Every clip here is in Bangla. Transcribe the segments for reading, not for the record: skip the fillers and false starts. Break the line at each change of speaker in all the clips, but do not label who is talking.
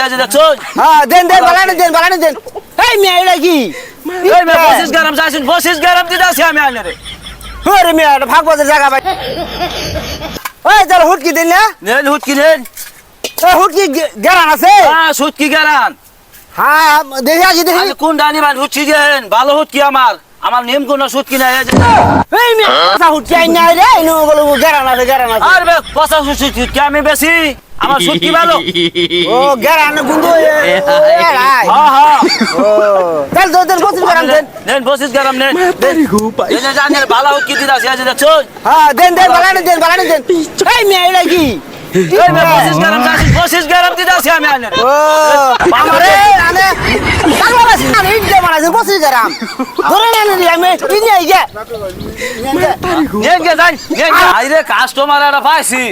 হ্যাঁ দেন দেন বালানি দেন এই মেয়ে এটা কি
এই মে 25 গ্রাম চাইছেন 25 গ্রাম দিতে আছি আমি আইনারে
ওরে মেয়ে এটা ভাগবতের জায়গা ভাই ওই তোর হুটকি দিন না
নেন হুটকি নেন
হুটকি গেরান আছে
হ্যাঁ সুটকি গেরান
হ্যাঁ দেখি দেখি
আমি কোন ডানি মান হুটকি দেন ভালো হুটকি আমার নেম কোন সুটকি নাই
এই মেয়ে কথা হুটকি আই নাই রে ইনো বলে গেরান আছে
আর বে 50 সুটকি আমি বেশি আমার সুটকি ভালো
ও গেরান গুন্দো হ্যাঁ ও চল তোদের 25 গ্রাম দেন
নেন 25 গ্রাম নেন দেন জানেন ভালো হুটকি দিতে আছি আজ দেখছো
হ্যাঁ দেন বালানি দেন এই মেয়ে এটা কি
এই মে 25 গ্রাম চাইছেন 25 গ্রাম দিতে আছি আমি আইনারে
ও আমারে আনে বাংলাদেশ আমি ইন্ডিয়া মানাছে 25 গ্রাম ধরে নেন আমি ইন্ডিয়া গিয়ে
নেন গে যাই নেন আইরে কাস্টমার এরা পাইছি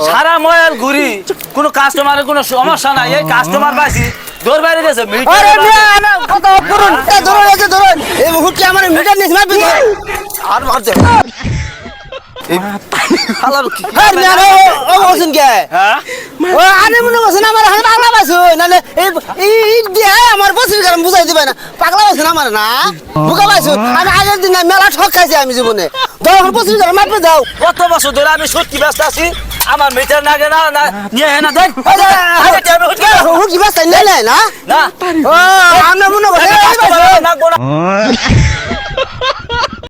সারা ময়েল ঘুরি কোনো কাস্টমারের কোনো সমস্যা নাই এই কাস্টমার পাইছি দূর বাইরে গেছে
আরে মিয়া না কত করুন ধরুন এই হুটকি আমার মিটার নিস মারবি আর মারতে
এই হালার কি
আর মিয়া ও বসুন কে
হ্যাঁ
ও আনে মনে বসুন আমার হাতে পাগলা বাসু নালে এই দিয়া আমার 25 গ্রাম বুঝাই দিবে না পাগলা বাসু আমার না বুকা বাসু আমি আগের দিন মেলা ঠক খাইছি আমি জীবনে ধরো 25 গ্রাম মাপে দাও
কত বছর ধরে আমি সত্যি ব্যস্ত আছি আমার মিটার নাগে না নিয়ে না দেন
হুটকি বাস না
না
ও আমরা মনে বসে
না